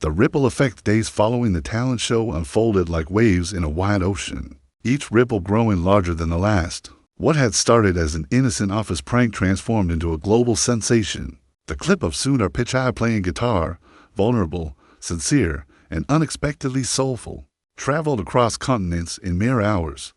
The ripple effect days following the talent show unfolded like waves in a wide ocean, each ripple growing larger than the last. What had started as an innocent office prank transformed into a global sensation. The clip of Sundar Pichai playing guitar, vulnerable, sincere, and unexpectedly soulful, traveled across continents in mere hours.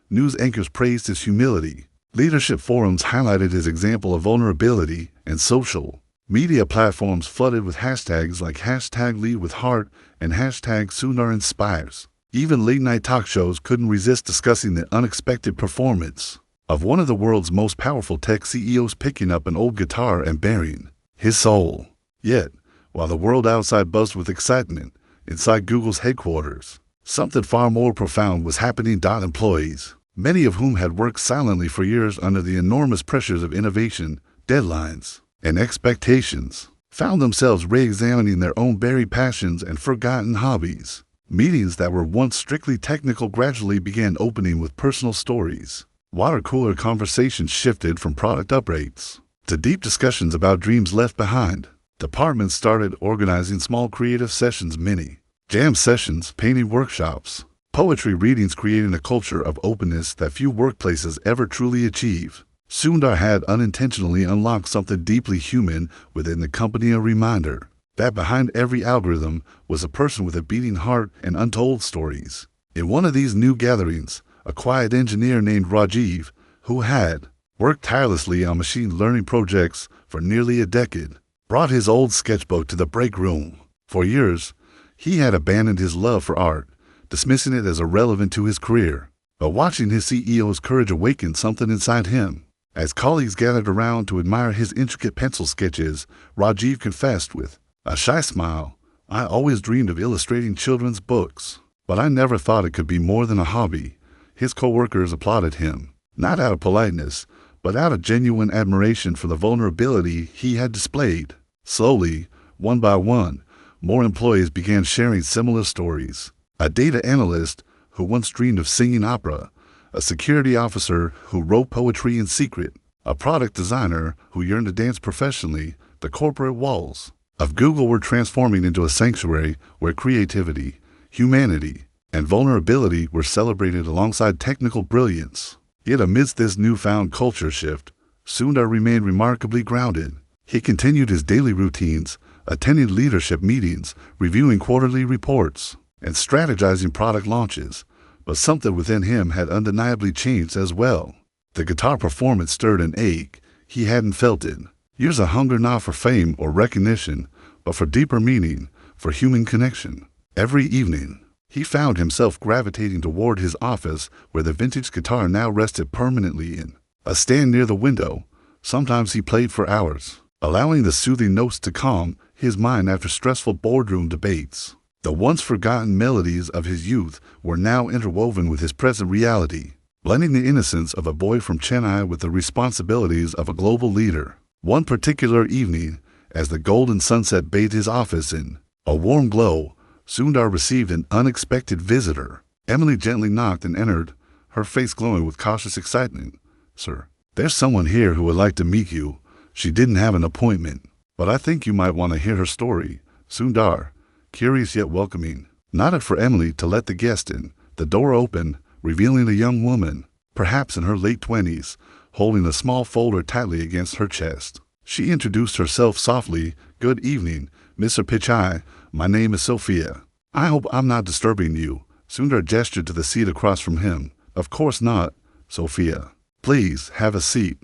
News anchors praised his humility. Leadership forums highlighted his example of vulnerability, and social media platforms flooded with hashtags like #LeadWithHeart and #SundarInspires. Even late-night talk shows couldn't resist discussing the unexpected performance of one of the world's most powerful tech CEOs, picking up an old guitar and baring his soul. Yet, while the world outside buzzed with excitement, inside Google's headquarters, something far more profound was happening. Employees, many of whom had worked silently for years under the enormous pressures of innovation, deadlines, and expectations, found themselves re-examining their own buried passions and forgotten hobbies. Meetings that were once strictly technical gradually began opening with personal stories. Water cooler conversations shifted from product upgrades to deep discussions about dreams left behind. Departments started organizing small creative sessions, mini jam sessions, painting workshops, poetry readings, creating a culture of openness that few workplaces ever truly achieve. Sundar had unintentionally unlocked something deeply human within the company, a reminder that behind every algorithm was a person with a beating heart and untold stories. In one of these new gatherings, a quiet engineer named Rajiv, who had worked tirelessly on machine learning projects for nearly a decade, brought his old sketchbook to the break room. For years, he had abandoned his love for art, dismissing it as irrelevant to his career. But watching his CEO's courage awakened something inside him. As colleagues gathered around to admire his intricate pencil sketches, Rajiv confessed with a shy smile, "I always dreamed of illustrating children's books, but I never thought it could be more than a hobby." His co-workers applauded him, not out of politeness, but out of genuine admiration for the vulnerability he had displayed. Slowly, one by one, more employees began sharing similar stories. A data analyst who once dreamed of singing opera, a security officer who wrote poetry in secret, a product designer who yearned to dance professionally. The corporate walls of Google were transforming into a sanctuary where creativity, humanity, and vulnerability were celebrated alongside technical brilliance. Yet amidst this newfound culture shift, Sundar remained remarkably grounded. He continued his daily routines, attending leadership meetings, reviewing quarterly reports, and strategizing product launches. But something within him had undeniably changed as well. The guitar performance stirred an ache he hadn't felt it. Years of hunger not for fame or recognition, but for deeper meaning, for human connection. Every evening, he found himself gravitating toward his office, where the vintage guitar now rested permanently in a stand near the window. Sometimes he played for hours, allowing the soothing notes to calm his mind after stressful boardroom debates. The once forgotten melodies of his youth were now interwoven with his present reality, blending the innocence of a boy from Chennai with the responsibilities of a global leader. One particular evening, as the golden sunset bathed his office in a warm glow, Sundar received an unexpected visitor. Emily gently knocked and entered, her face glowing with cautious excitement. "Sir, there's someone here who would like to meet you. She didn't have an appointment, but I think you might want to hear her story." Sundar, curious yet welcoming, nodded for Emily to let the guest in. The door opened, revealing a young woman, perhaps in her late 20s, holding a small folder tightly against her chest. She introduced herself softly. "Good evening, Mr. Pichai. My name is Sophia. I hope I'm not disturbing you." Sundar gestured to the seat across from him. "Of course not, Sophia. Please, have a seat.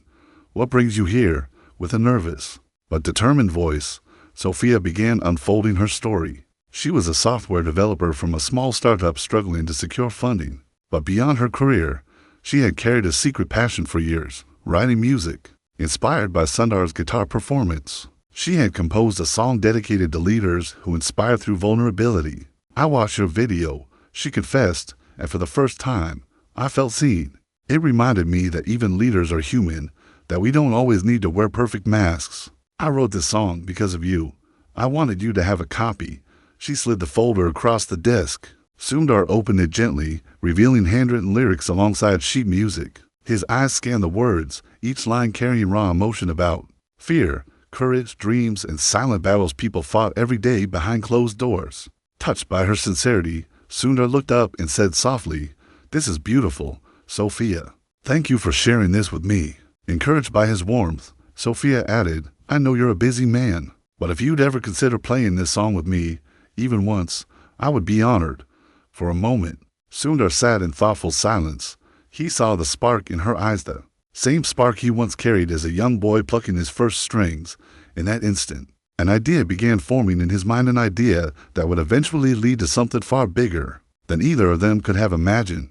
What brings you here?" With a nervous but determined voice, Sophia began unfolding her story. She was a software developer from a small startup struggling to secure funding. But beyond her career, she had carried a secret passion for years, writing music. Inspired by Sundar's guitar performance, she had composed a song dedicated to leaders who inspire through vulnerability. "I watched your video," she confessed, "and for the first time, I felt seen. It reminded me that even leaders are human, that we don't always need to wear perfect masks. I wrote this song because of you. I wanted you to have a copy." She slid the folder across the desk. Sundar opened it gently, revealing handwritten lyrics alongside sheet music. His eyes scanned the words, each line carrying raw emotion about fear, courage, dreams, and silent battles people fought every day behind closed doors. Touched by her sincerity, Sundar looked up and said softly, "This is beautiful, Sophia. Thank you for sharing this with me." Encouraged by his warmth, Sophia added, "I know you're a busy man, but if you'd ever consider playing this song with me, even once, I would be honored." For a moment, Sundar sat in thoughtful silence. He saw the spark in her eyes, the same spark he once carried as a young boy plucking his first strings. In that instant, an idea began forming in his mind, an idea that would eventually lead to something far bigger than either of them could have imagined.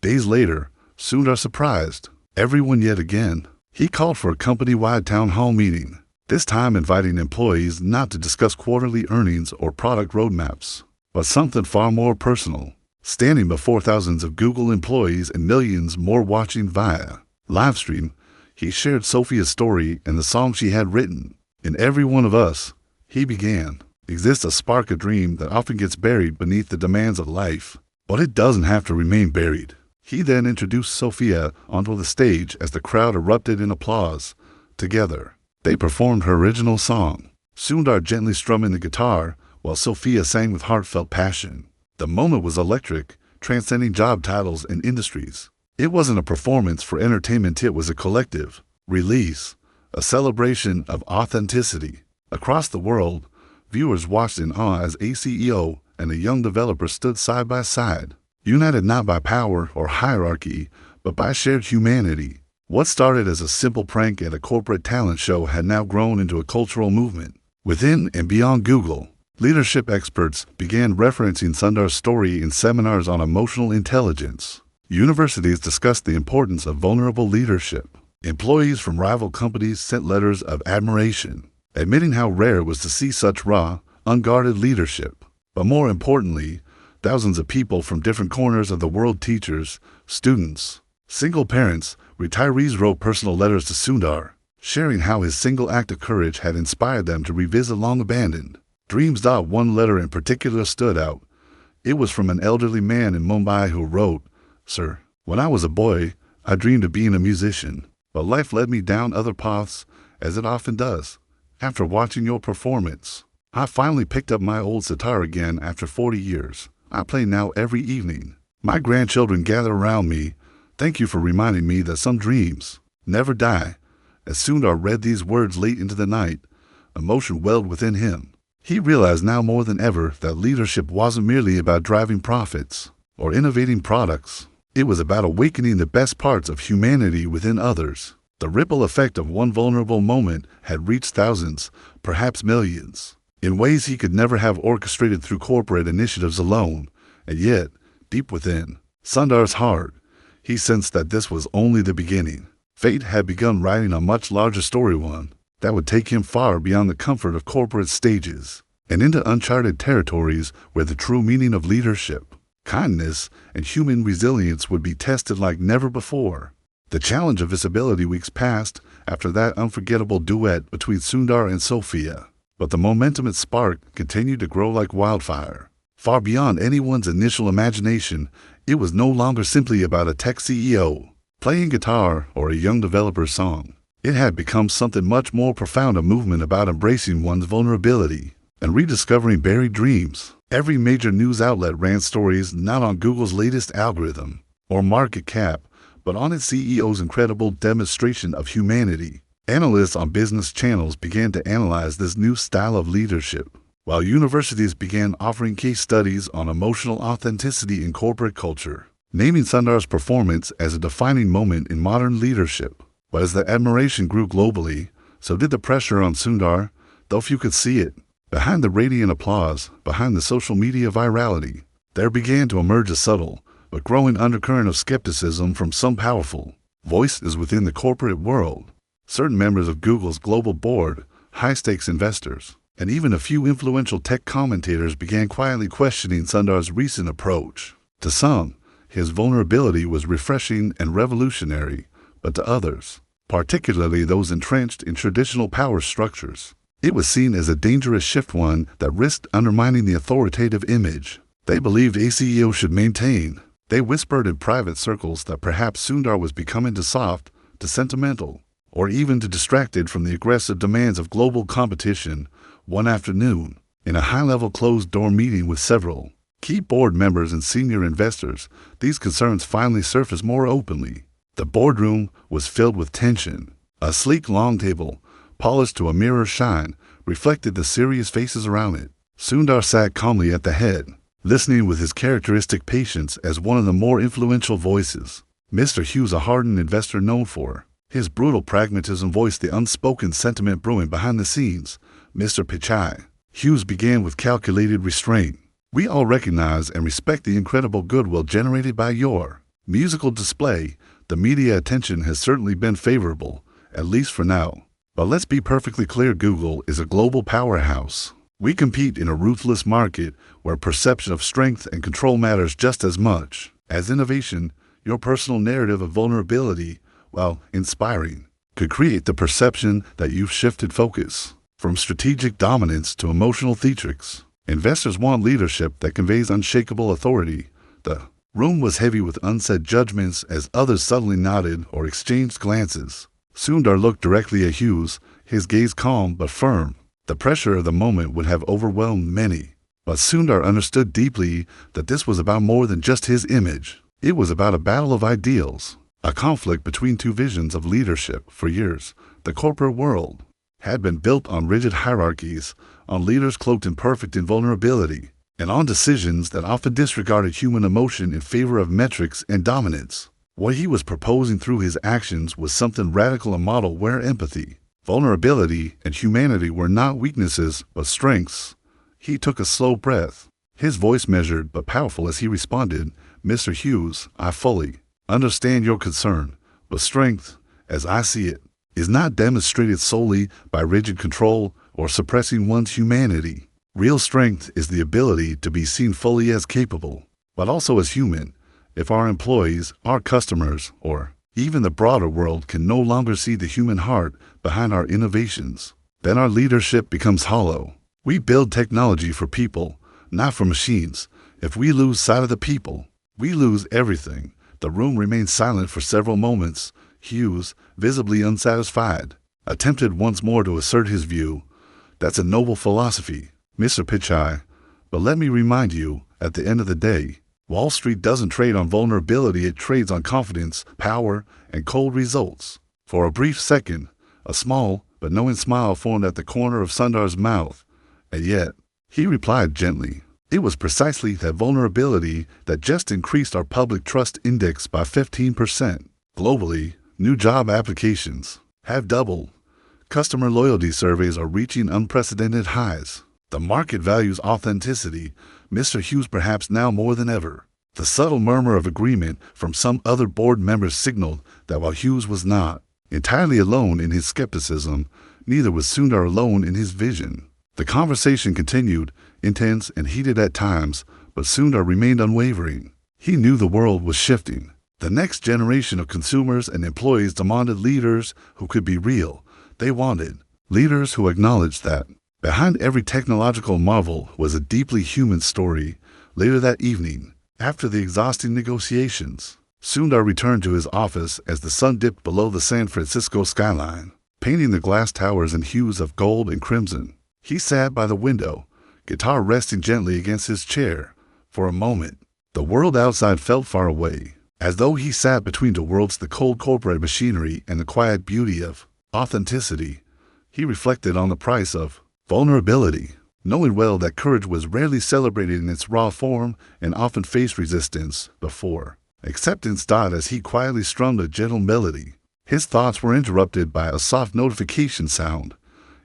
Days later, Sundar surprised everyone yet again. He called for a company-wide town hall meeting, this time inviting employees not to discuss quarterly earnings or product roadmaps, but something far more personal. Standing before thousands of Google employees and millions more watching via livestream, he shared Sophia's story and the song she had written. "In every one of us," he began, "exists a spark, a dream that often gets buried beneath the demands of life, but it doesn't have to remain buried." He then introduced Sophia onto the stage as the crowd erupted in applause. Together, they performed her original song, Sundar gently strumming the guitar while Sophia sang with heartfelt passion. The moment was electric, transcending job titles and industries. It wasn't a performance for entertainment, it was a collective release, a celebration of authenticity. Across the world, viewers watched in awe as a CEO and a young developer stood side by side, united not by power or hierarchy, but by shared humanity. What started as a simple prank at a corporate talent show had now grown into a cultural movement. Within and beyond Google, leadership experts began referencing Sundar's story in seminars on emotional intelligence. Universities discussed the importance of vulnerable leadership. Employees from rival companies sent letters of admiration, admitting how rare it was to see such raw, unguarded leadership. But more importantly, thousands of people from different corners of the world, teachers, students, single parents, retirees, wrote personal letters to Sundar, sharing how his single act of courage had inspired them to revisit long-abandoned dreams. One letter in particular stood out. It was from an elderly man in Mumbai who wrote, "Sir, when I was a boy, I dreamed of being a musician, but life led me down other paths, as it often does. After watching your performance, I finally picked up my old sitar again after 40 years. I play now every evening. My grandchildren gather around me. Thank you for reminding me that some dreams never die." As Sundar read these words late into the night, emotion welled within him. He realized now more than ever that leadership wasn't merely about driving profits or innovating products. It was about awakening the best parts of humanity within others. The ripple effect of one vulnerable moment had reached thousands, perhaps millions, in ways he could never have orchestrated through corporate initiatives alone. And yet, deep within Sundar's heart, he sensed that this was only the beginning. Fate had begun writing a much larger story, one that would take him far beyond the comfort of corporate stages and into uncharted territories where the true meaning of leadership, kindness, and human resilience would be tested like never before. The challenge of visibility weeks passed after that unforgettable duet between Sundar and Sophia, but the momentum it sparked continued to grow like wildfire. Far beyond anyone's initial imagination, it was no longer simply about a tech CEO playing guitar or a young developer's song. It had become something much more profound, a movement about embracing one's vulnerability and rediscovering buried dreams. Every major news outlet ran stories not on Google's latest algorithm or market cap, but on its CEO's incredible demonstration of humanity. Analysts on business channels began to analyze this new style of leadership, while universities began offering case studies on emotional authenticity in corporate culture, naming Sundar's performance as a defining moment in modern leadership. But as the admiration grew globally, so did the pressure on Sundar, though few could see it. Behind the radiant applause, behind the social media virality, there began to emerge a subtle but growing undercurrent of skepticism from some powerful voices within the corporate world. Certain members of Google's global board, high-stakes investors, and even a few influential tech commentators began quietly questioning Sundar's recent approach. To some, his vulnerability was refreshing and revolutionary, but to others, particularly those entrenched in traditional power structures, it was seen as a dangerous shift, one that risked undermining the authoritative image they believed a CEO should maintain. They whispered in private circles that perhaps Sundar was becoming too soft, too sentimental, or even to distracted from the aggressive demands of global competition. One afternoon, in a high-level closed-door meeting with several key board members and senior investors, these concerns finally surfaced more openly. The boardroom was filled with tension. A sleek long table, polished to a mirror shine, reflected the serious faces around it. Sundar sat calmly at the head, listening with his characteristic patience as one of the more influential voices. Mr. Hughes, a hardened investor known for his brutal pragmatism, voiced the unspoken sentiment brewing behind the scenes. Mr. Pichai, Hughes began with calculated restraint. We all recognize and respect the incredible goodwill generated by your musical display. The media attention has certainly been favorable, at least for now. But let's be perfectly clear, Google is a global powerhouse. We compete in a ruthless market where perception of strength and control matters just as much as innovation. Your personal narrative of vulnerability, while inspiring, could create the perception that you've shifted focus from strategic dominance to emotional theatrics. Investors want leadership that conveys unshakable authority. The room was heavy with unsaid judgments as others subtly nodded or exchanged glances. Sundar looked directly at Hughes, his gaze calm but firm. The pressure of the moment would have overwhelmed many, but Sundar understood deeply that this was about more than just his image. It was about a battle of ideals, a conflict between two visions of leadership. For years, the corporate world had been built on rigid hierarchies, on leaders cloaked in perfect invulnerability, and on decisions that often disregarded human emotion in favor of metrics and dominance. What he was proposing through his actions was something radical, a model where empathy, vulnerability, and humanity were not weaknesses but strengths. He took a slow breath, his voice measured but powerful as he responded, "Mr. Hughes, I fully understand your concern, but strength, as I see it, is not demonstrated solely by rigid control or suppressing one's humanity. Real strength is the ability to be seen fully as capable, but also as human. If our employees, our customers, or even the broader world can no longer see the human heart behind our innovations, then our leadership becomes hollow. We build technology for people, not for machines. If we lose sight of the people, we lose everything." The room remained silent for several moments. Hughes, visibly unsatisfied, attempted once more to assert his view. "That's a noble philosophy, Mr. Pichai, but let me remind you, at the end of the day, Wall Street doesn't trade on vulnerability, it trades on confidence, power, and cold results." For a brief second, a small but knowing smile formed at the corner of Sundar's mouth. "And yet," he replied gently, "it was precisely that vulnerability that just increased our public trust index by 15%. Globally, new job applications have doubled. Customer loyalty surveys are reaching unprecedented highs. The market values authenticity, Mr. Hughes, perhaps now more than ever." The subtle murmur of agreement from some other board members signaled that while Hughes was not entirely alone in his skepticism, neither was Sundar alone in his vision. The conversation continued, intense and heated at times, but Sundar remained unwavering. He knew the world was shifting. The next generation of consumers and employees demanded leaders who could be real. They wanted leaders who acknowledged that behind every technological marvel was a deeply human story. Later that evening, after the exhausting negotiations, Sundar returned to his office as the sun dipped below the San Francisco skyline, painting the glass towers in hues of gold and crimson. He sat by the window, guitar resting gently against his chair. For a moment, the world outside felt far away, as though he sat between two worlds, the cold corporate machinery and the quiet beauty of authenticity. He reflected on the price of vulnerability, knowing well that courage was rarely celebrated in its raw form and often faced resistance before acceptance died. As he quietly strummed a gentle melody, his thoughts were interrupted by a soft notification sound.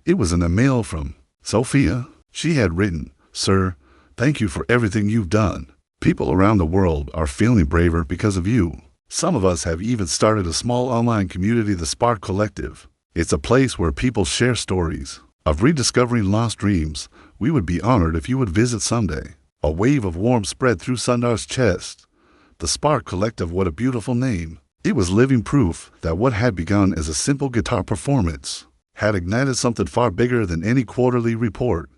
It was an email from Sophia. She had written, "Sir, thank you for everything you've done. People around the world are feeling braver because of you. Some of us have even started a small online community, the Spark Collective. It's a place where people share stories of rediscovering lost dreams. We would be honored if you would visit someday." A wave of warmth spread through Sundar's chest. The Spark Collective, what a beautiful name. It was living proof that what had begun as a simple guitar performance had ignited something far bigger than any quarterly report.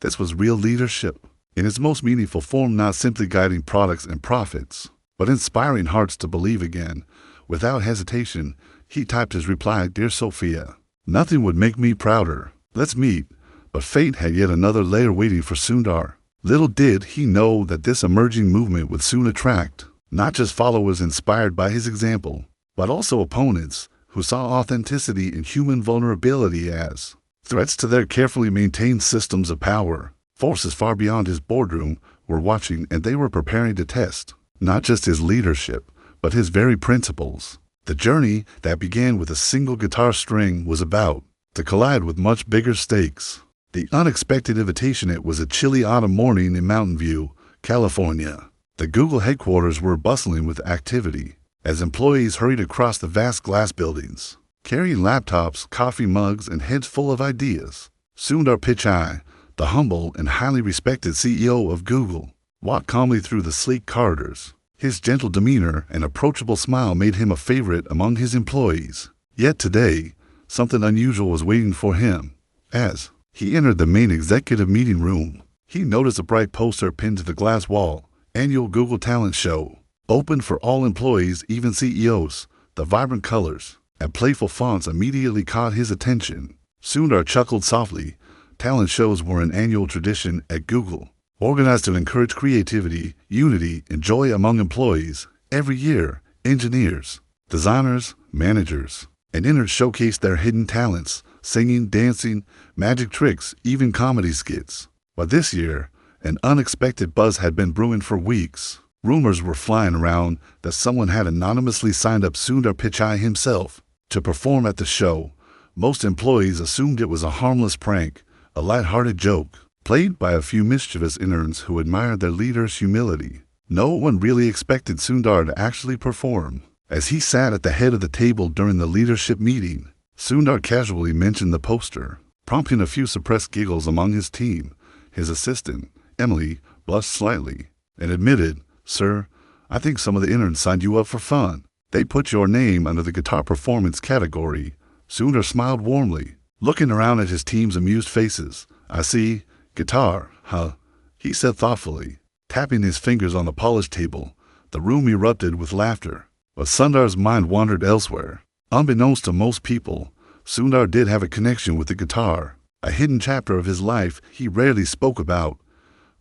This was real leadership in its most meaningful form, not simply guiding products and profits, but inspiring hearts to believe again. Without hesitation, He typed his reply, "Dear Sophia, nothing would make me prouder. Let's meet." But fate had yet another layer waiting for Sundar. Little did he know that this emerging movement would soon attract not just followers inspired by his example, but also opponents who saw authenticity and human vulnerability as threats to their carefully maintained systems of power. Forces far beyond his boardroom were watching, and they were preparing to test not just his leadership, but his very principles. The journey that began with a single guitar string was about to collide with much bigger stakes. The unexpected invitation. It was a chilly autumn morning in Mountain View, California. The Google headquarters were bustling with activity as employees hurried across the vast glass buildings, carrying laptops, coffee mugs, and heads full of ideas. Sundar Pichai, the humble and highly respected CEO of Google, walked calmly through the sleek corridors. His gentle demeanor and approachable smile made him a favorite among his employees. Yet today, something unusual was waiting for him. As he entered the main executive meeting room, he noticed a bright poster pinned to the glass wall. Annual Google Talent Show, open for all employees, even CEOs. The vibrant colors and playful fonts immediately caught his attention. Sundar chuckled softly. Talent shows were an annual tradition at Google, organized to encourage creativity, unity, and joy among employees. Every year, engineers, designers, managers, and interns showcased their hidden talents, singing, dancing, magic tricks, even comedy skits. But this year, an unexpected buzz had been brewing for weeks. Rumors were flying around that someone had anonymously signed up Sundar Pichai himself to perform at the show. Most employees assumed it was a harmless prank, a light-hearted joke, played by a few mischievous interns who admired their leader's humility. No one really expected Sundar to actually perform. As he sat at the head of the table during the leadership meeting, Sundar casually mentioned the poster, prompting a few suppressed giggles among his team. His assistant, Emily, blushed slightly and admitted, "Sir, I think some of the interns signed you up for fun. They put your name under the guitar performance category." Sundar smiled warmly, looking around at his team's amused faces. "I see. Guitar, huh?" he said thoughtfully, tapping his fingers on the polished table. The room erupted with laughter, but Sundar's mind wandered elsewhere. Unbeknownst to most people, Sundar did have a connection with the guitar, a hidden chapter of his life he rarely spoke about.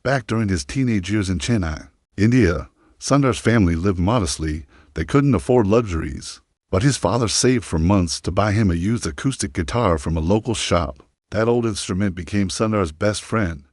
Back during his teenage years in Chennai, India, Sundar's family lived modestly. They couldn't afford luxuries, but his father saved for months to buy him a used acoustic guitar from a local shop. That old instrument became Sundar's best friend.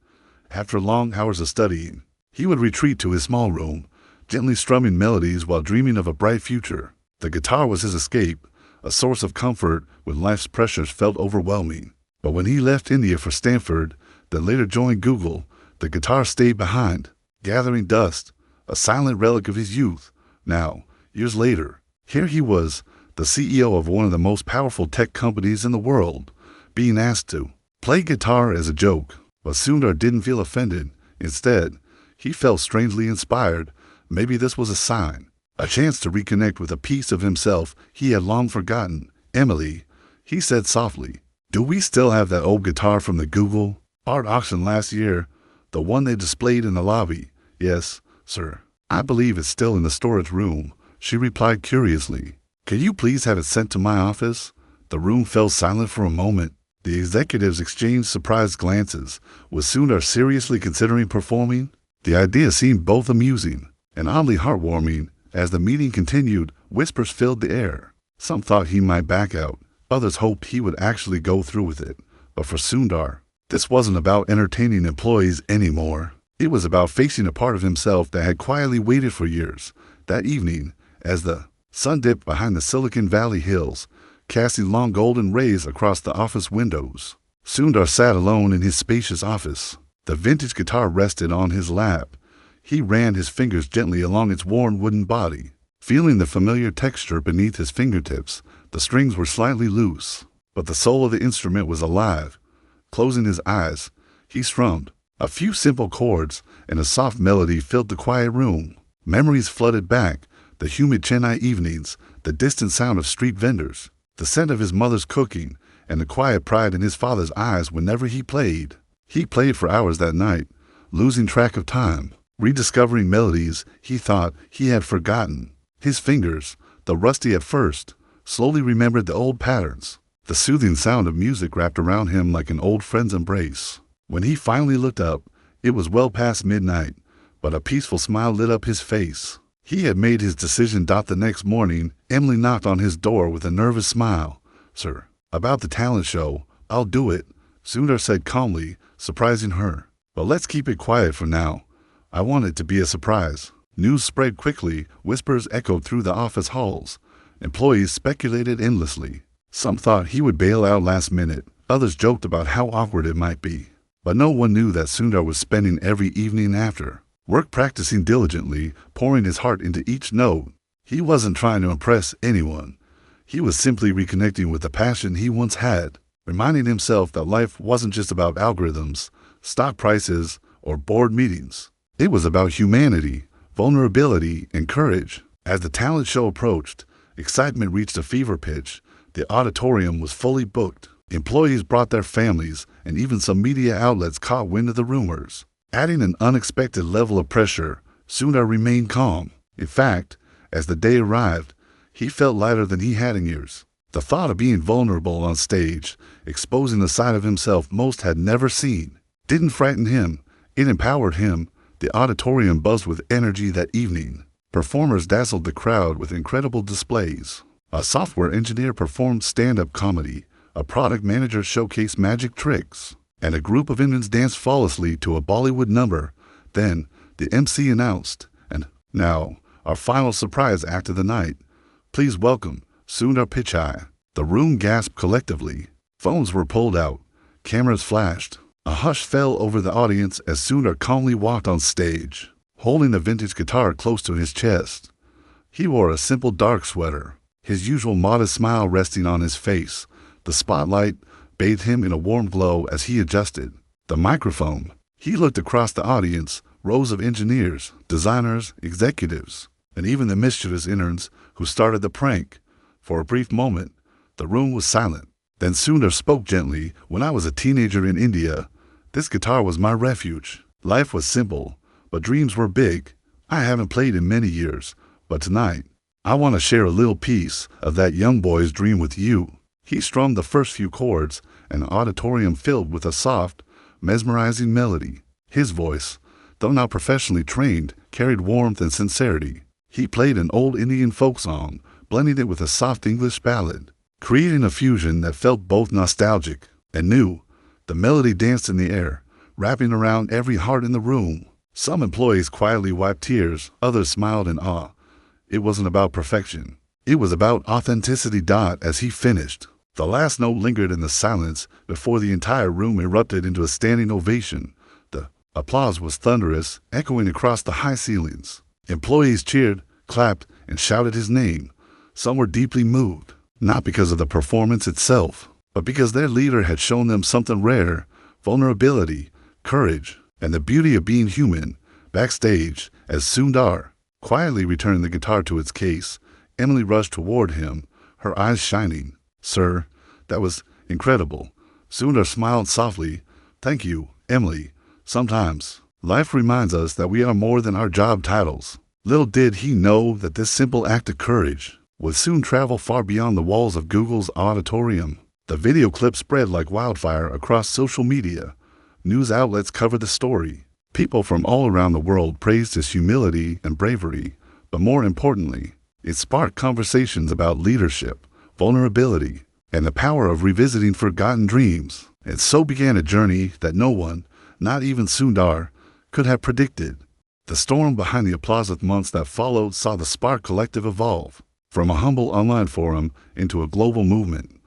After long hours of studying, he would retreat to his small room, gently strumming melodies while dreaming of a bright future. The guitar was his escape, a source of comfort when life's pressures felt overwhelming. But when he left India for Stanford, then later joined Google, the guitar stayed behind, gathering dust, a silent relic of his youth. Now, years later, here he was, the CEO of one of the most powerful tech companies in the world, being asked to play guitar as a joke. But Sundar didn't feel offended. Instead, he felt strangely inspired. Maybe this was a sign, a chance to reconnect with a piece of himself he had long forgotten. "Emily," he said softly, "do we still have that old guitar from the Google art auction last year? The one they displayed in the lobby?" "Yes, sir. I believe it's still in the storage room," she replied curiously. "Can you please have it sent to my office?" The room fell silent for a moment. The executives exchanged surprised glances. Was Sundar seriously considering performing? The idea seemed both amusing and oddly heartwarming. As the meeting continued, whispers filled the air. Some thought he might back out. Others hoped he would actually go through with it. But for Sundar, this wasn't about entertaining employees anymore. It was about facing a part of himself that had quietly waited for years. That evening, as the sun dipped behind the Silicon Valley hills, casting long golden rays across the office windows, Sundar sat alone in his spacious office. The vintage guitar rested on his lap. He ran his fingers gently along its worn wooden body, feeling the familiar texture beneath his fingertips. The strings were slightly loose, but the soul of the instrument was alive. Closing his eyes, he strummed. A few simple chords and a soft melody filled the quiet room. Memories flooded back, the humid Chennai evenings, the distant sound of street vendors, the scent of his mother's cooking, and the quiet pride in his father's eyes whenever he played. He played for hours that night, losing track of time, rediscovering melodies he thought he had forgotten. His fingers, though rusty at first, slowly remembered the old patterns. The soothing sound of music wrapped around him like an old friend's embrace. When he finally looked up, it was well past midnight, but a peaceful smile lit up his face. He had made his decision. The next morning, Emily knocked on his door with a nervous smile. "Sir, about the talent show, I'll do it," Sundar said calmly, surprising her. "But let's keep it quiet for now. I want it to be a surprise." News spread quickly, whispers echoed through the office halls. Employees speculated endlessly. Some thought he would bail out last minute, others joked about how awkward it might be. But no one knew that Sundar was spending every evening after work practicing diligently, pouring his heart into each note. He wasn't trying to impress anyone. He was simply reconnecting with the passion he once had, reminding himself that life wasn't just about algorithms, stock prices, or board meetings. It was about humanity, vulnerability, and courage. As the talent show approached, excitement reached a fever pitch. The auditorium was fully booked. Employees brought their families, and even some media outlets caught wind of the rumors. Adding an unexpected level of pressure, Sundar remained calm. In fact, as the day arrived, he felt lighter than he had in years. The thought of being vulnerable on stage, exposing a side of himself most had never seen, didn't frighten him. It empowered him. The auditorium buzzed with energy that evening. Performers dazzled the crowd with incredible displays. A software engineer performed stand-up comedy, a product manager showcased magic tricks, and a group of Indians danced flawlessly to a Bollywood number. Then, the MC announced, "And now, our final surprise act of the night. Please welcome Sundar Pichai." The room gasped collectively. Phones were pulled out. Cameras flashed. A hush fell over the audience as Sundar calmly walked on stage, holding a vintage guitar close to his chest. He wore a simple dark sweater, his usual modest smile resting on his face. The spotlight bathed him in a warm glow as he adjusted the microphone. He looked across the audience, rows of engineers, designers, executives, and even the mischievous interns who started the prank. For a brief moment, the room was silent. Then Sundar spoke gently. "When I was a teenager in India, this guitar was my refuge. Life was simple, but dreams were big. I haven't played in many years, but tonight, I want to share a little piece of that young boy's dream with you." He strummed the first few chords, an auditorium filled with a soft, mesmerizing melody. His voice, though not professionally trained, carried warmth and sincerity. He played an old Indian folk song, blending it with a soft English ballad, creating a fusion that felt both nostalgic and new. The melody danced in the air, wrapping around every heart in the room. Some employees quietly wiped tears, others smiled in awe. It wasn't about perfection. It was about authenticity. As he finished, the last note lingered in the silence before the entire room erupted into a standing ovation. The applause was thunderous, echoing across the high ceilings. Employees cheered, clapped, and shouted his name. Some were deeply moved, not because of the performance itself, but because their leader had shown them something rare: vulnerability, courage, and the beauty of being human. Backstage, as Sundar quietly returned the guitar to its case, Emily rushed toward him, her eyes shining. "Sir, that was incredible." Sundar smiled softly. "Thank you, Emily. Sometimes, life reminds us that we are more than our job titles." Little did he know that this simple act of courage would soon travel far beyond the walls of Google's auditorium. The video clip spread like wildfire across social media. News outlets covered the story. People from all around the world praised his humility and bravery, but more importantly, it sparked conversations about leadership, vulnerability, and the power of revisiting forgotten dreams. And so began a journey that no one, not even Sundar, could have predicted. The storm behind the applause of months that followed saw the Spark Collective evolve, from a humble online forum into a global movement.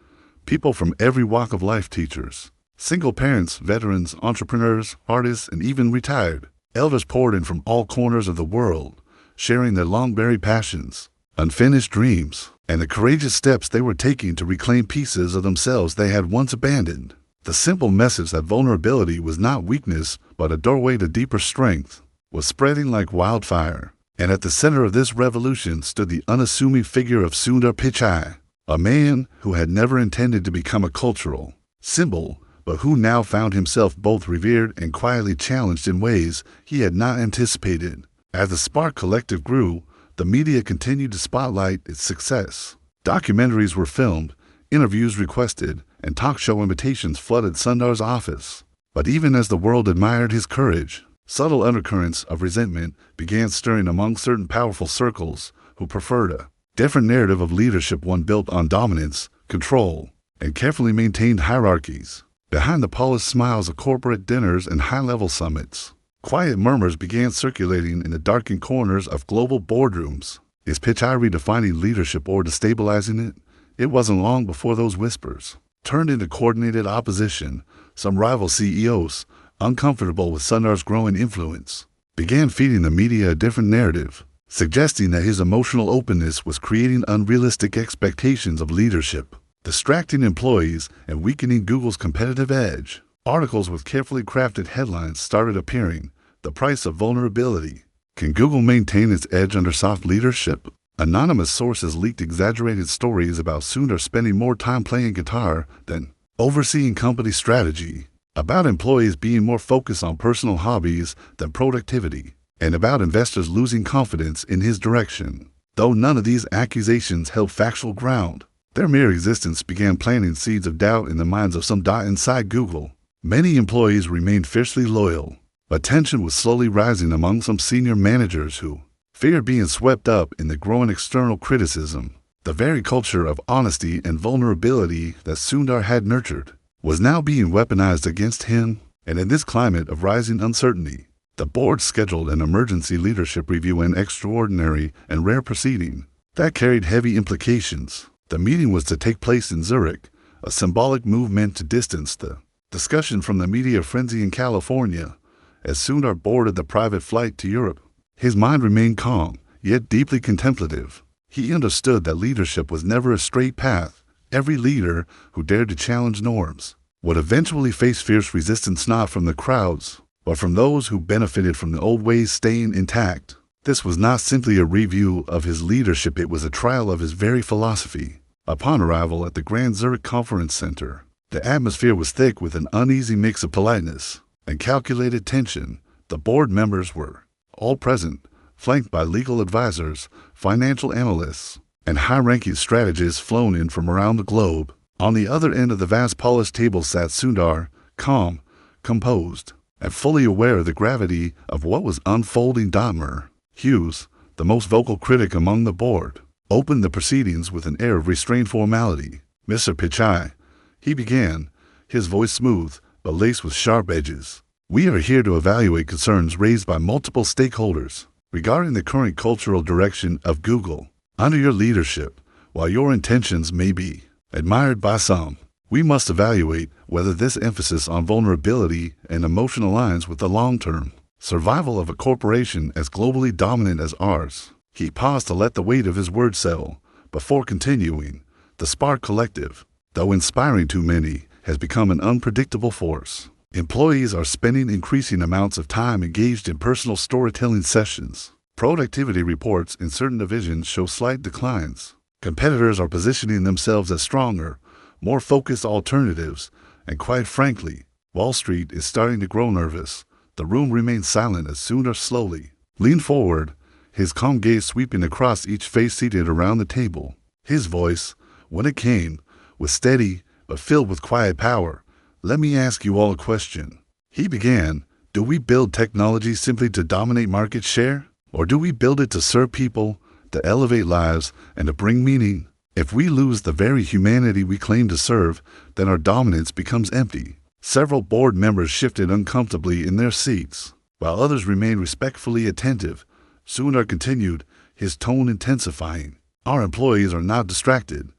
People from every walk of life, teachers, single parents, veterans, entrepreneurs, artists, and even retired elders poured in from all corners of the world, sharing their long-buried passions, unfinished dreams, and the courageous steps they were taking to reclaim pieces of themselves they had once abandoned. The simple message that vulnerability was not weakness, but a doorway to deeper strength, was spreading like wildfire. And at the center of this revolution stood the unassuming figure of Sundar Pichai, a man who had never intended to become a cultural symbol, but who now found himself both revered and quietly challenged in ways he had not anticipated. As the Spark Collective grew, the media continued to spotlight its success. Documentaries were filmed, interviews requested, and talk show invitations flooded Sundar's office. But even as the world admired his courage, subtle undercurrents of resentment began stirring among certain powerful circles who preferred a different narrative of leadership, one built on dominance, control, and carefully maintained hierarchies. Behind the polished smiles of corporate dinners and high-level summits, quiet murmurs began circulating in the darkened corners of global boardrooms. Is Pichai redefining leadership or destabilizing it? It wasn't long before those whispers turned into coordinated opposition. Some rival CEOs, uncomfortable with Sundar's growing influence, began feeding the media a different narrative, suggesting that his emotional openness was creating unrealistic expectations of leadership, distracting employees and weakening Google's competitive edge. Articles with carefully crafted headlines started appearing. The price of vulnerability. Can Google maintain its edge under soft leadership? Anonymous sources leaked exaggerated stories about Sundar spending more time playing guitar than overseeing company strategy, about employees being more focused on personal hobbies than productivity, and about investors losing confidence in his direction. Though none of these accusations held factual ground, their mere existence began planting seeds of doubt in the minds of some inside Google. Many employees remained fiercely loyal, but tension was slowly rising among some senior managers who feared being swept up in the growing external criticism. The very culture of honesty and vulnerability that Sundar had nurtured was now being weaponized against him, and in this climate of rising uncertainty, the board scheduled an emergency leadership review, an extraordinary and rare proceeding that carried heavy implications. The meeting was to take place in Zurich, a symbolic move meant to distance the discussion from the media frenzy in California. As Sundar boarded the private flight to Europe, his mind remained calm, yet deeply contemplative. He understood that leadership was never a straight path. Every leader who dared to challenge norms would eventually face fierce resistance, not from the crowds, but from those who benefited from the old ways staying intact. This was not simply a review of his leadership, it was a trial of his very philosophy. Upon arrival at the Grand Zurich Conference Center, the atmosphere was thick with an uneasy mix of politeness and calculated tension. The board members were all present, flanked by legal advisors, financial analysts, and high-ranking strategists flown in from around the globe. On the other end of the vast polished table sat Sundar, calm, composed, and fully aware of the gravity of what was unfolding. Dahmer Hughes, the most vocal critic among the board, opened the proceedings with an air of restrained formality. "Mr. Pichai," he began, his voice smooth but laced with sharp edges, "we are here to evaluate concerns raised by multiple stakeholders regarding the current cultural direction of Google. Under your leadership, while your intentions may be admired by some, we must evaluate whether this emphasis on vulnerability and emotion aligns with the long-term survival of a corporation as globally dominant as ours." He paused to let the weight of his words settle before continuing. "The Spark Collective, though inspiring to many, has become an unpredictable force. Employees are spending increasing amounts of time engaged in personal storytelling sessions. Productivity reports in certain divisions show slight declines. Competitors are positioning themselves as stronger, more focused alternatives, and quite frankly, Wall Street is starting to grow nervous." The room remained silent as Sundar slowly leaned forward, his calm gaze sweeping across each face seated around the table. His voice, when it came, was steady but filled with quiet power. "Let me ask you all a question," he began. "Do we build technology simply to dominate market share? Or do we build it to serve people, to elevate lives, and to bring meaning? If we lose the very humanity we claim to serve, then our dominance becomes empty." Several board members shifted uncomfortably in their seats, while others remained respectfully attentive. Sundar continued, his tone intensifying. "Our employees are not distracted.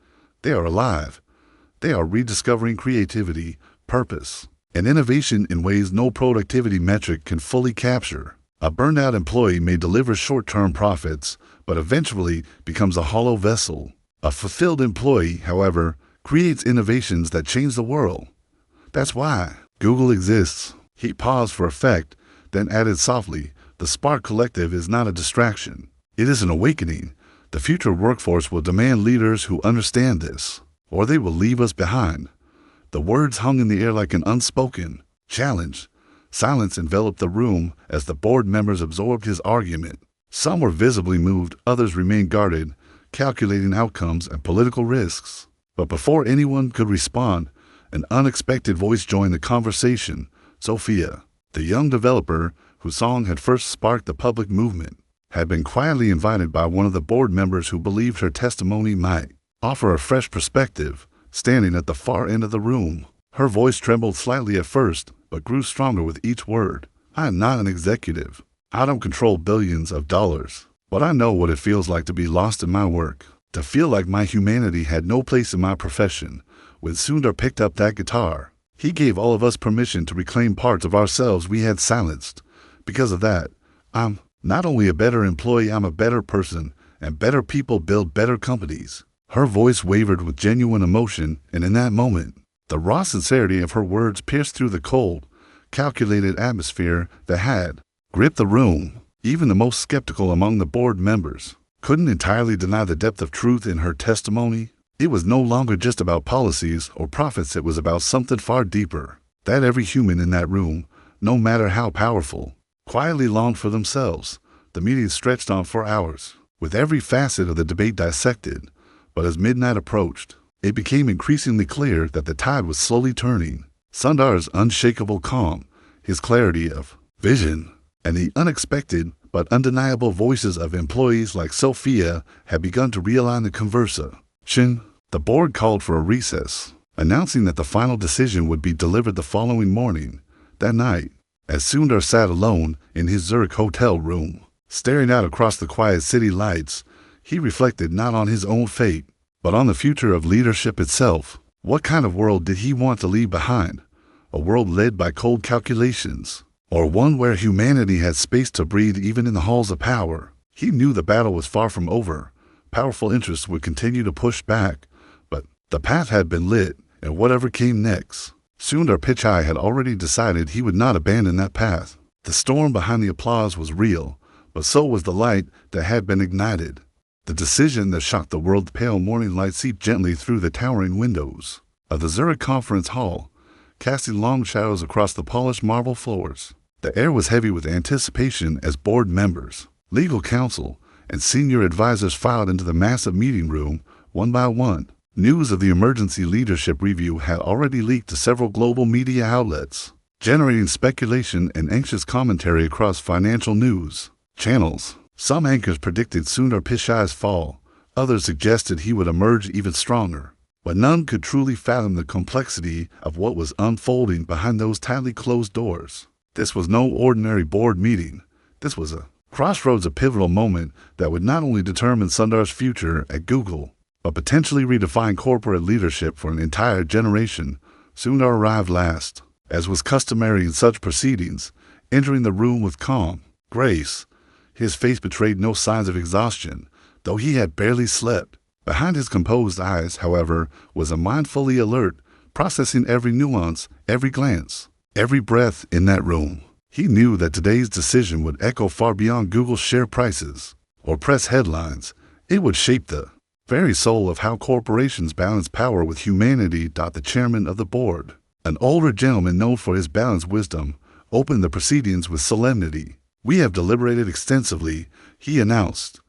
They are alive. They are rediscovering creativity, purpose, and innovation in ways no productivity metric can fully capture. A burned-out employee may deliver short-term profits, but eventually becomes a hollow vessel. A fulfilled employee, however, creates innovations that change the world. That's why Google exists." He paused for effect, then added softly, "The Spark Collective is not a distraction. It is an awakening. The future workforce will demand leaders who understand this, or they will leave us behind." The words hung in the air like an unspoken challenge. Silence enveloped the room as the board members absorbed his argument. Some were visibly moved, others remained guarded, calculating outcomes and political risks. But before anyone could respond, an unexpected voice joined the conversation. Sophia, the young developer whose song had first sparked the public movement, had been quietly invited by one of the board members who believed her testimony might offer a fresh perspective. Standing at the far end of the room, her voice trembled slightly at first, but grew stronger with each word. I am not an executive. I don't control billions of dollars, but I know what it feels like to be lost in my work, to feel like my humanity had no place in my profession. When Sundar picked up that guitar, he gave all of us permission to reclaim parts of ourselves we had silenced. Because of that, I'm not only a better employee, I'm a better person, and better people build better companies. Her voice wavered with genuine emotion, and in that moment, the raw sincerity of her words pierced through the cold, calculated atmosphere that had gripped the room. Even the most skeptical among the board members couldn't entirely deny the depth of truth in her testimony. It was no longer just about policies or profits, it was about something far deeper, that every human in that room, no matter how powerful, quietly longed for themselves. The meeting stretched on for hours, with every facet of the debate dissected. But as midnight approached, it became increasingly clear that the tide was slowly turning. Sundar's unshakable calm, his clarity of vision, and the unexpected but undeniable voices of employees like Sophia had begun to realign the conversation. The board called for a recess, announcing that the final decision would be delivered the following morning. That night, as Sundar sat alone in his Zurich hotel room, staring out across the quiet city lights, he reflected not on his own fate, but on the future of leadership itself. What kind of world did he want to leave behind? A world led by cold calculations, or one where humanity had space to breathe even in the halls of power? He knew the battle was far from over. Powerful interests would continue to push back, but the path had been lit, and whatever came next, Sundar Pichai had already decided he would not abandon that path. The storm behind the applause was real, but so was the light that had been ignited. The decision that shocked the world. The pale morning light seeped gently through the towering windows of the Zurich conference hall, casting long shadows across the polished marble floors. The air was heavy with anticipation as board members, legal counsel, and senior advisors filed into the massive meeting room one by one. News of the emergency leadership review had already leaked to several global media outlets, generating speculation and anxious commentary across financial news channels. Some anchors predicted Sundar Pichai's fall, others suggested he would emerge even stronger, but none could truly fathom the complexity of what was unfolding behind those tightly closed doors. This was no ordinary board meeting. This was a crossroads, a pivotal moment that would not only determine Sundar's future at Google, but potentially redefine corporate leadership for an entire generation. Sundar arrived last, as was customary in such proceedings, entering the room with calm grace. His face betrayed no signs of exhaustion, though he had barely slept. Behind his composed eyes, however, was a mind fully alert, processing every nuance, every glance, every breath in that room. He knew that today's decision would echo far beyond Google's share prices or press headlines. It would shape the very soul of how corporations balance power with humanity. The chairman of the board, an older gentleman known for his balanced wisdom, opened the proceedings with solemnity. "We have deliberated extensively," he announced.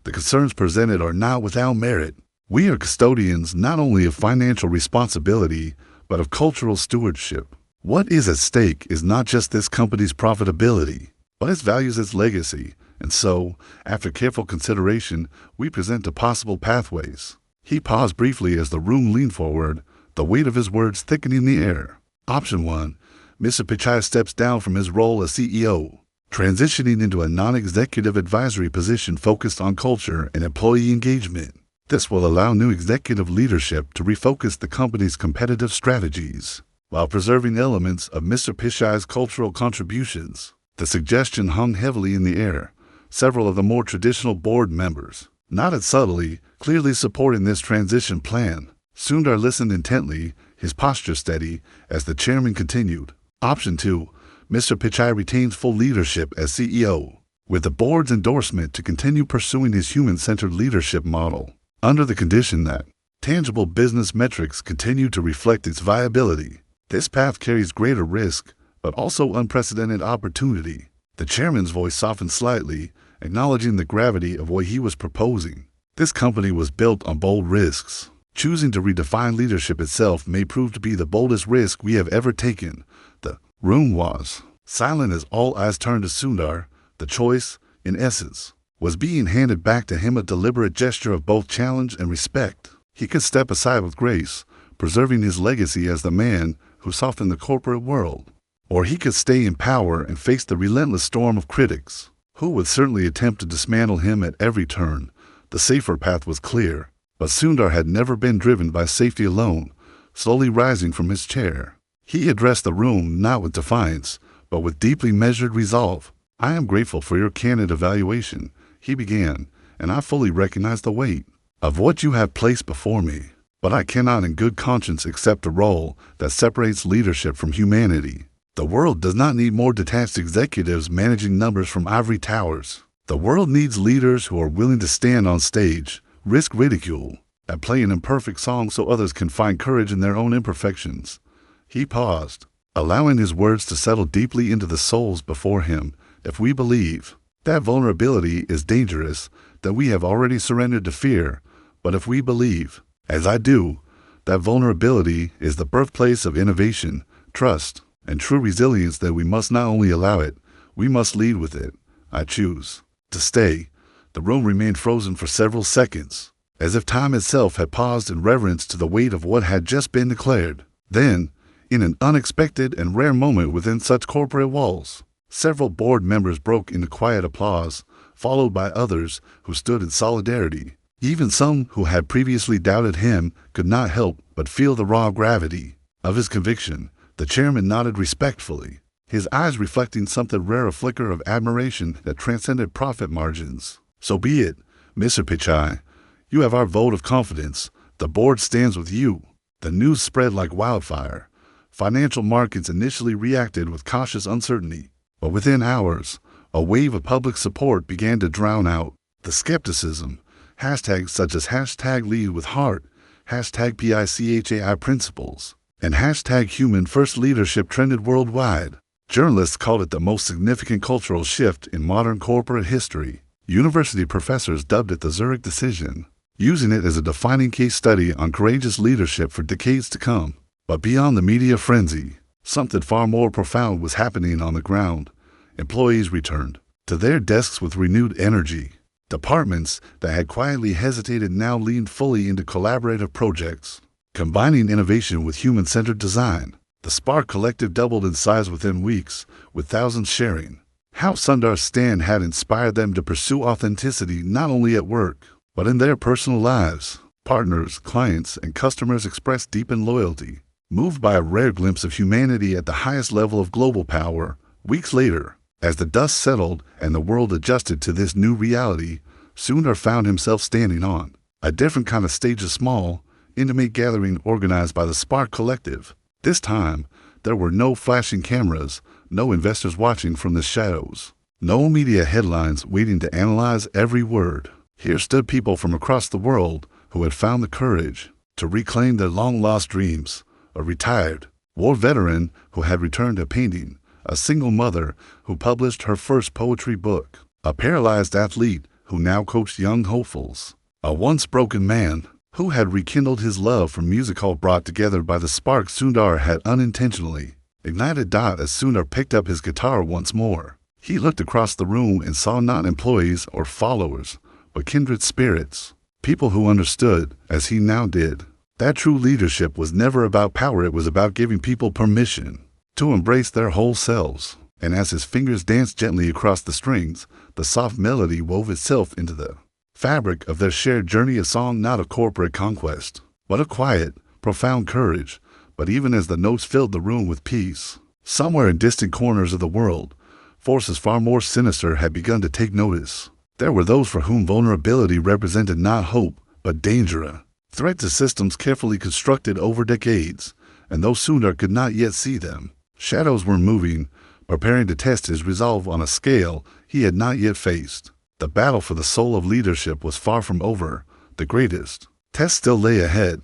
"The concerns presented are not without merit. We are custodians not only of financial responsibility, but of cultural stewardship. What is at stake is not just this company's profitability, but its values, its legacy. And so, after careful consideration, we present possible pathways." He paused briefly as the room leaned forward, the weight of his words thickening the air. Option 1. Mr. Pichai steps down from his role as CEO, transitioning into a non-executive advisory position focused on culture and employee engagement. This will allow new executive leadership to refocus the company's competitive strategies, while preserving elements of Mr. Pichai's cultural contributions. The suggestion hung heavily in the air. Several of the more traditional board members nodded subtly, clearly supporting this transition plan. Sundar listened intently, his posture steady, as the chairman continued. Option 2. Mr. Pichai retains full leadership as CEO, with the board's endorsement to continue pursuing his human-centered leadership model, under the condition that tangible business metrics continue to reflect its viability. This path carries greater risk, but also unprecedented opportunity. The chairman's voice softened slightly, acknowledging the gravity of what he was proposing. This company was built on bold risks. Choosing to redefine leadership itself may prove to be the boldest risk we have ever taken. The room was silent as all eyes turned to Sundar. The choice, in essence, was being handed back to him, a deliberate gesture of both challenge and respect. He could step aside with grace, preserving his legacy as the man who softened the corporate world. Or he could stay in power and face the relentless storm of critics, who would certainly attempt to dismantle him at every turn. The safer path was clear, but Sundar had never been driven by safety alone. Slowly rising from his chair, he addressed the room not with defiance, but with deeply measured resolve. "I am grateful for your candid evaluation," he began, "and I fully recognize the weight of what you have placed before me. But I cannot in good conscience accept a role that separates leadership from humanity. The world does not need more detached executives managing numbers from ivory towers. The world needs leaders who are willing to stand on stage, risk ridicule, and play an imperfect song so others can find courage in their own imperfections." He paused, allowing his words to settle deeply into the souls before him. "If we believe that vulnerability is dangerous, then we have already surrendered to fear. But if we believe, as I do, that vulnerability is the birthplace of innovation, trust, and true resilience, then we must not only allow it, we must lead with it. I choose to stay." The room remained frozen for several seconds, as if time itself had paused in reverence to the weight of what had just been declared. Then, in an unexpected and rare moment within such corporate walls, several board members broke into quiet applause, followed by others who stood in solidarity. Even some who had previously doubted him could not help but feel the raw gravity of his conviction. The chairman nodded respectfully, his eyes reflecting something rare, a flicker of admiration that transcended profit margins. "So be it, Mr. Pichai. You have our vote of confidence. The board stands with you." The news spread like wildfire. Financial markets initially reacted with cautious uncertainty, but within hours, a wave of public support began to drown out the skepticism. Hashtags such as hashtag lead with heart, hashtag PICHAI principles, and hashtag human first leadership trended worldwide. Journalists called it the most significant cultural shift in modern corporate history. University professors dubbed it the Zurich decision, using it as a defining case study on courageous leadership for decades to come. But beyond the media frenzy, something far more profound was happening on the ground. Employees returned to their desks with renewed energy. Departments that had quietly hesitated now leaned fully into collaborative projects, combining innovation with human-centered design. The Spark Collective doubled in size within weeks, with thousands sharing how Sundar's stand had inspired them to pursue authenticity not only at work, but in their personal lives. Partners, clients, and customers expressed deepened loyalty, moved by a rare glimpse of humanity at the highest level of global power. Weeks later, as the dust settled and the world adjusted to this new reality, Sundar found himself standing on a different kind of stage, a small, intimate gathering organized by the Spark Collective. This time, there were no flashing cameras, no investors watching from the shadows, no media headlines waiting to analyze every word. Here stood people from across the world who had found the courage to reclaim their long-lost dreams, a retired war veteran who had returned to painting, a single mother who published her first poetry book, a paralyzed athlete who now coached young hopefuls, a once broken man who had rekindled his love for music, all brought together by the spark Sundar had unintentionally ignited. As Sundar picked up his guitar once more, he looked across the room and saw not employees or followers, but kindred spirits, people who understood, as he now did, that true leadership was never about power. It was about giving people permission to embrace their whole selves. And as his fingers danced gently across the strings, the soft melody wove itself into the fabric of their shared journey, a song not of corporate conquest, but of quiet, profound courage. But even as the notes filled the room with peace, somewhere in distant corners of the world, forces far more sinister had begun to take notice. There were those for whom vulnerability represented not hope, but danger, a threat to systems carefully constructed over decades, and though Sundar could not yet see them, shadows were moving, preparing to test his resolve on a scale he had not yet faced. The battle for the soul of leadership was far from over. The greatest test still lay ahead.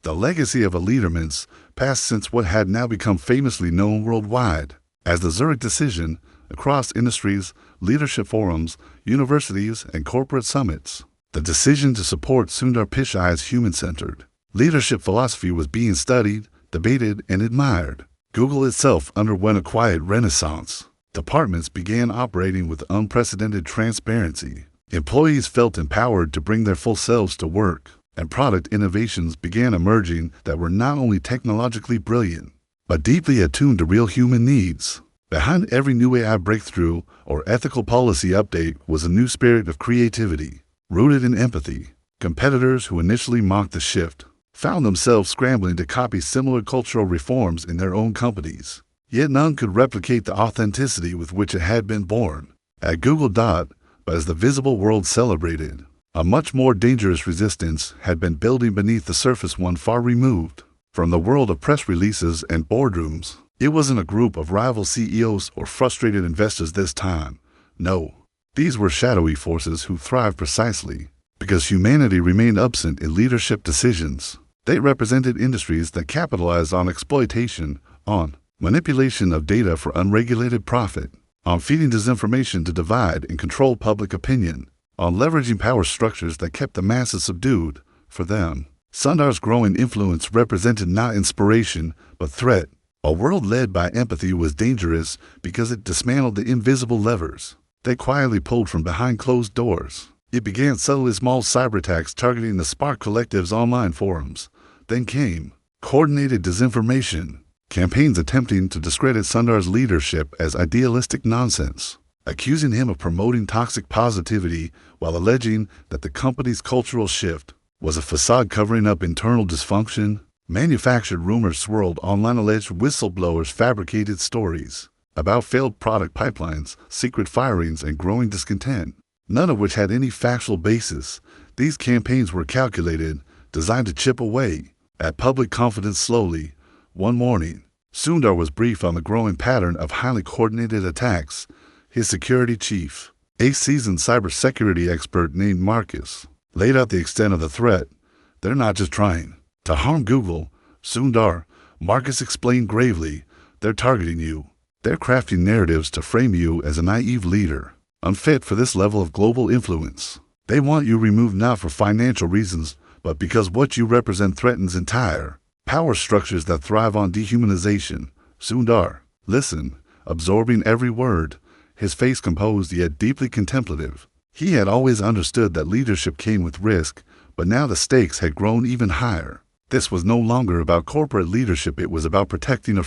The legacy of a leaderman's passed since what had now become famously known worldwide as the Zurich decision, across industries, leadership forums, universities, and corporate summits. The decision to support Sundar Pichai's human-centered leadership philosophy was being studied, debated, and admired. Google itself underwent a quiet renaissance. Departments began operating with unprecedented transparency. Employees felt empowered to bring their full selves to work, and product innovations began emerging that were not only technologically brilliant, but deeply attuned to real human needs. Behind every new AI breakthrough or ethical policy update was a new spirit of creativity, rooted in empathy. Competitors who initially mocked the shift found themselves scrambling to copy similar cultural reforms in their own companies. Yet none could replicate the authenticity with which it had been born. At Google, but as the visible world celebrated, a much more dangerous resistance had been building beneath the surface, one far removed from the world of press releases and boardrooms. It wasn't a group of rival CEOs or frustrated investors this time. No, these were shadowy forces who thrived precisely because humanity remained absent in leadership decisions. They represented industries that capitalized on exploitation, on manipulation of data for unregulated profit, on feeding disinformation to divide and control public opinion, on leveraging power structures that kept the masses subdued. For them, Sundar's growing influence represented not inspiration, but threat. A world led by empathy was dangerous because it dismantled the invisible levers they quietly pulled from behind closed doors. It began subtly, small cyber attacks targeting the Spark Collective's online forums. Then came coordinated disinformation, campaigns attempting to discredit Sundar's leadership as idealistic nonsense, accusing him of promoting toxic positivity while alleging that the company's cultural shift was a facade covering up internal dysfunction. Manufactured rumors swirled online. Alleged whistleblowers fabricated stories about failed product pipelines, secret firings, and growing discontent, none of which had any factual basis. These campaigns were calculated, designed to chip away at public confidence slowly. One morning, Sundar was briefed on the growing pattern of highly coordinated attacks. His security chief, a seasoned cybersecurity expert named Marcus, laid out the extent of the threat. They're not just trying to harm Google, Sundar, Marcus explained gravely. They're targeting you. They're crafting narratives to frame you as a naive leader, unfit for this level of global influence. They want you removed not for financial reasons, but because what you represent threatens entire power structures that thrive on dehumanization. Sundar listened, absorbing every word, his face composed yet deeply contemplative. He had always understood that leadership came with risk, but now the stakes had grown even higher. This was no longer about corporate leadership, it was about protecting a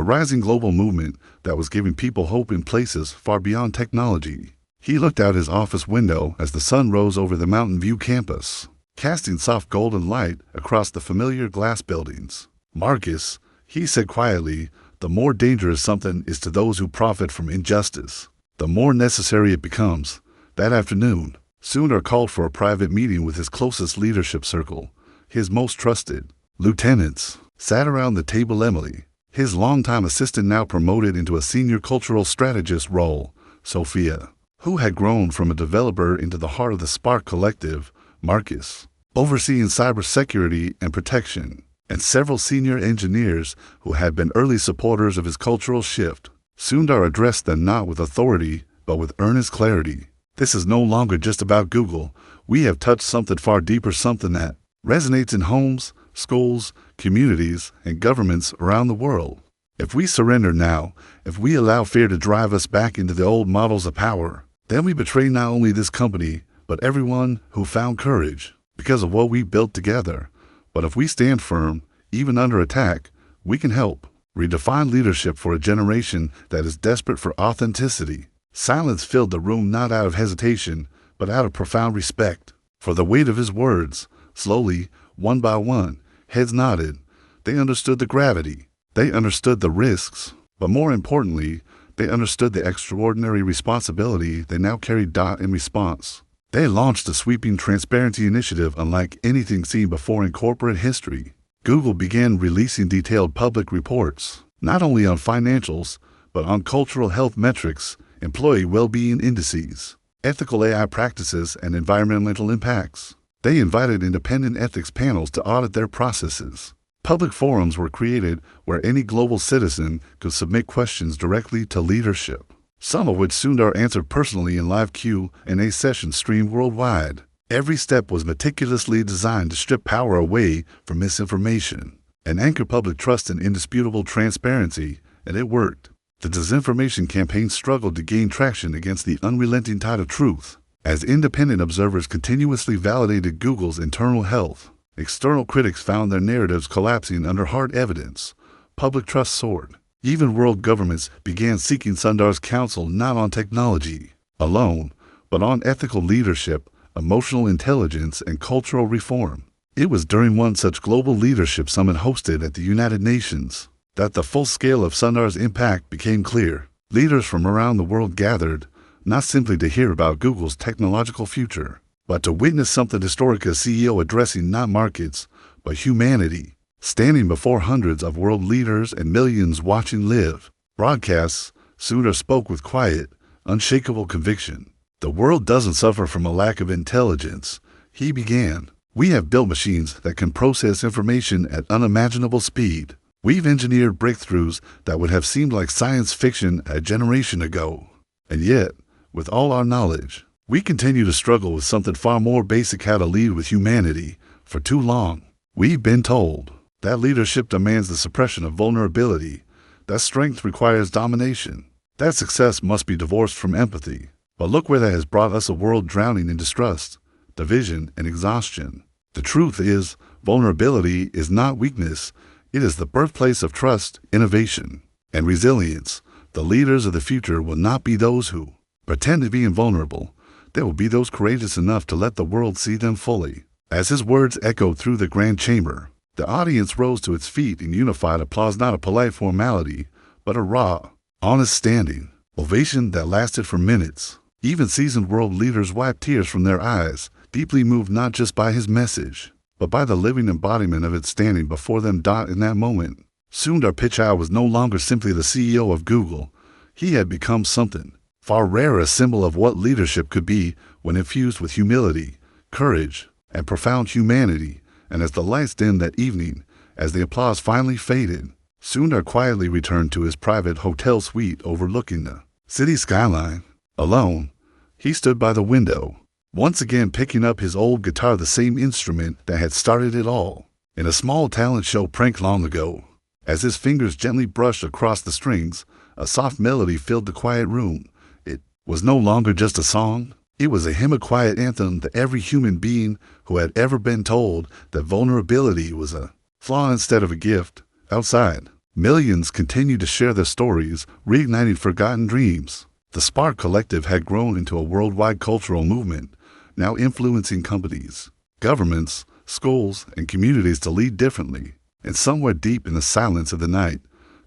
rising global movement that was giving people hope in places far beyond technology. He looked out his office window as the sun rose over the Mountain View campus, casting soft golden light across the familiar glass buildings. Marcus, he said quietly, the more dangerous something is to those who profit from injustice, the more necessary it becomes. That afternoon, Sundar called for a private meeting with his closest leadership circle. His most trusted lieutenants sat around the table. Emily, his longtime assistant now promoted into a senior cultural strategist role, Sophia, who had grown from a developer into the heart of the Spark Collective, Marcus, overseeing cybersecurity and protection, and several senior engineers who had been early supporters of his cultural shift. Sundar addressed them not with authority, but with earnest clarity. This is no longer just about Google. We have touched something far deeper, something that resonates in homes, schools, communities, and governments around the world. If we surrender now, if we allow fear to drive us back into the old models of power, then we betray not only this company, but everyone who found courage because of what we built together. But if we stand firm, even under attack, we can help redefine leadership for a generation that is desperate for authenticity. Silence filled the room, not out of hesitation, but out of profound respect for the weight of his words. Slowly, one by one, heads nodded. They understood the gravity. They understood the risks. But more importantly, they understood the extraordinary responsibility they now carried. In response, they launched a sweeping transparency initiative unlike anything seen before in corporate history. Google began releasing detailed public reports, not only on financials, but on cultural health metrics, employee well-being indices, ethical AI practices, and environmental impacts. They invited independent ethics panels to audit their processes. Public forums were created where any global citizen could submit questions directly to leadership, some of which Sundar answered personally in live Q&A sessions streamed worldwide. Every step was meticulously designed to strip power away from misinformation and anchor public trust in indisputable transparency, and it worked. The disinformation campaign struggled to gain traction against the unrelenting tide of truth. As independent observers continuously validated Google's internal health, external critics found their narratives collapsing under hard evidence. Public trust soared. Even world governments began seeking Sundar's counsel not on technology alone, but on ethical leadership, emotional intelligence, and cultural reform. It was during one such global leadership summit hosted at the United Nations that the full scale of Sundar's impact became clear. Leaders from around the world gathered, not simply to hear about Google's technological future, but to witness something historic, a CEO addressing not markets, but humanity, standing before hundreds of world leaders and millions watching live broadcasts. Sundar spoke with quiet, unshakable conviction. The world doesn't suffer from a lack of intelligence, he began. We have built machines that can process information at unimaginable speed. We've engineered breakthroughs that would have seemed like science fiction a generation ago. And yet, with all our knowledge, we continue to struggle with something far more basic: how to lead with humanity. For too long, we've been told that leadership demands the suppression of vulnerability, that strength requires domination, that success must be divorced from empathy. But look where that has brought us: a world drowning in distrust, division, and exhaustion. The truth is, vulnerability is not weakness. It is the birthplace of trust, innovation, and resilience. The leaders of the future will not be those who pretend to be invulnerable. They will be those courageous enough to let the world see them fully. As his words echoed through the grand chamber, the audience rose to its feet in unified applause, not a polite formality, but a raw, honest standing ovation that lasted for minutes. Even seasoned world leaders wiped tears from their eyes, deeply moved not just by his message, but by the living embodiment of it standing before them. In that moment, Sundar Pichai was no longer simply the CEO of Google. He had become something far rarer, a symbol of what leadership could be when infused with humility, courage, and profound humanity. And as the lights dimmed that evening, as the applause finally faded, Sundar quietly returned to his private hotel suite overlooking the city skyline. Alone, he stood by the window, once again picking up his old guitar, the same instrument that had started it all in a small talent show prank long ago. As his fingers gently brushed across the strings, a soft melody filled the quiet room. It was no longer just a song. It was a hymn, a quiet anthem that every human being who had ever been told that vulnerability was a flaw instead of a gift. Outside, millions continued to share their stories, reigniting forgotten dreams. The Spark Collective had grown into a worldwide cultural movement, now influencing companies, governments, schools, and communities to lead differently. And somewhere deep in the silence of the night,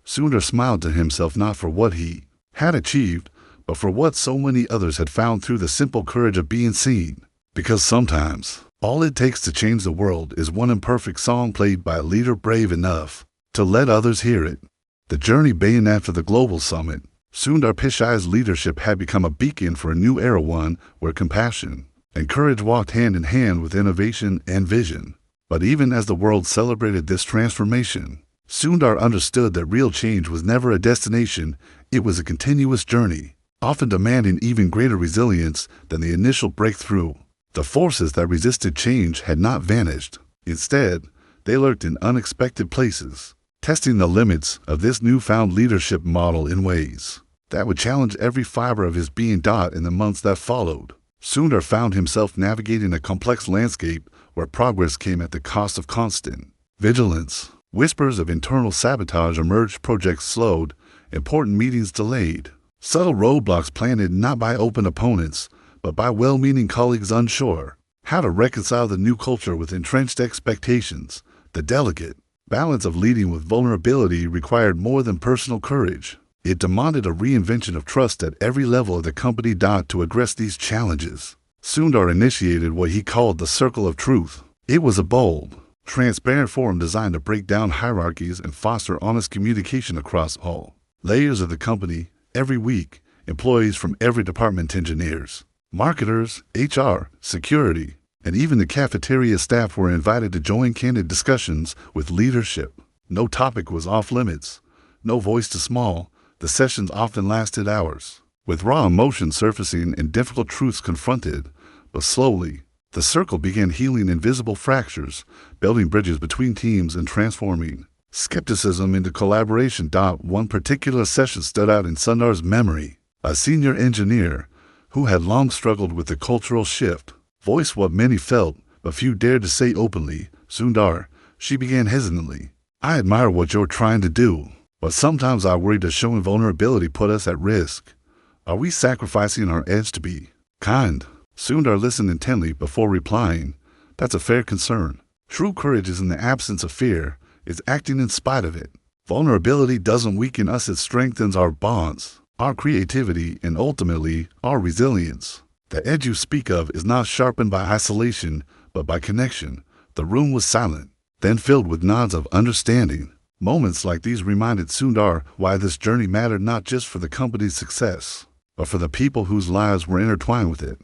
Sundar smiled to himself, not for what he had achieved, but for what so many others had found through the simple courage of being seen. Because sometimes, all it takes to change the world is one imperfect song played by a leader brave enough to let others hear it. The journey began after the global summit. Sundar Pichai's leadership had become a beacon for a new era, one where compassion and courage walked hand in hand with innovation and vision. But even as the world celebrated this transformation, Sundar understood that real change was never a destination. It was a continuous journey, often demanding even greater resilience than the initial breakthrough. The forces that resisted change had not vanished. Instead, they lurked in unexpected places, testing the limits of this newfound leadership model in ways that would challenge every fiber of his being. In the months that followed, Sundar found himself navigating a complex landscape where progress came at the cost of constant vigilance. Whispers of internal sabotage emerged, projects slowed, important meetings delayed, subtle roadblocks planted not by open opponents, but by well-meaning colleagues unsure how to reconcile the new culture with entrenched expectations. The delicate balance of leading with vulnerability required more than personal courage. It demanded a reinvention of trust at every level of the company. To address these challenges, Sundar initiated what he called the Circle of Truth. It was a bold, transparent forum designed to break down hierarchies and foster honest communication across all layers of the company. Every week, employees from every department, engineers, marketers, HR, security, and even the cafeteria staff were invited to join candid discussions with leadership. No topic was off limits, no voice too small. The sessions often lasted hours, with raw emotions surfacing and difficult truths confronted. But slowly, The circle began healing invisible fractures, building bridges between teams and transforming skepticism into collaboration. One particular session stood out in Sundar's memory. A senior engineer, who had long struggled with the cultural shift, voiced what many felt, but few dared to say openly. "Sundar," she began hesitantly, "I admire what you're trying to do, but sometimes I worry that showing vulnerability put us at risk. Are we sacrificing our edge to be kind?" Sundar listened intently before replying, "That's a fair concern. True courage is in the absence of fear. It's acting in spite of it. Vulnerability doesn't weaken us, it strengthens our bonds, our creativity, and ultimately, our resilience. The edge you speak of is not sharpened by isolation, but by connection." The room was silent, then filled with nods of understanding. Moments like these reminded Sundar why this journey mattered, not just for the company's success, but for the people whose lives were intertwined with it.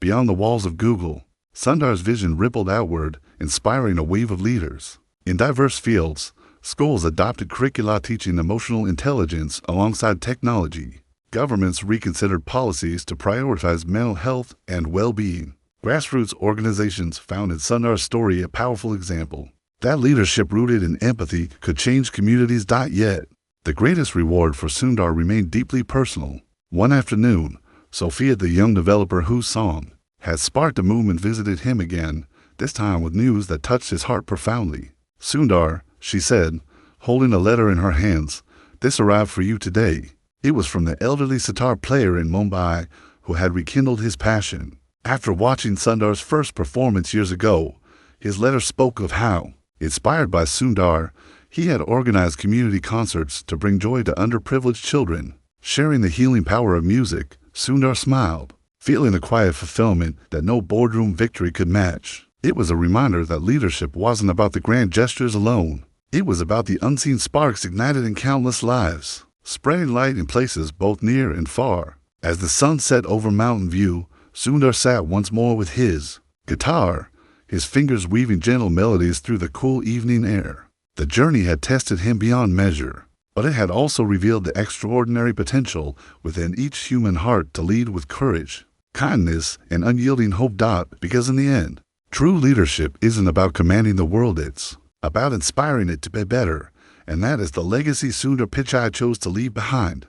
Beyond the walls of Google, Sundar's vision rippled outward, inspiring a wave of leaders. In diverse fields, schools adopted curricula teaching emotional intelligence alongside technology. Governments reconsidered policies to prioritize mental health and well-being. Grassroots organizations found in Sundar's story a powerful example that leadership rooted in empathy could change communities. Yet, the greatest reward for Sundar remained deeply personal. One afternoon, Sophia, the young developer whose song had sparked a movement, visited him again, this time with news that touched his heart profoundly. "Sundar," she said, holding a letter in her hands, "this arrived for you today." It was from the elderly sitar player in Mumbai who had rekindled his passion. After watching Sundar's first performance years ago, his letter spoke of how, inspired by Sundar, he had organized community concerts to bring joy to underprivileged children. Sharing the healing power of music, Sundar smiled, feeling a quiet fulfillment that no boardroom victory could match. It was a reminder that leadership wasn't about the grand gestures alone. It was about the unseen sparks ignited in countless lives, spreading light in places both near and far. As the sun set over Mountain View, Sundar sat once more with his guitar, his fingers weaving gentle melodies through the cool evening air. The journey had tested him beyond measure, but it had also revealed the extraordinary potential within each human heart to lead with courage, kindness, and unyielding hope. Because in the end, true leadership isn't about commanding the world, it's about inspiring it to be better, and that is the legacy Sundar Pichai chose to leave behind.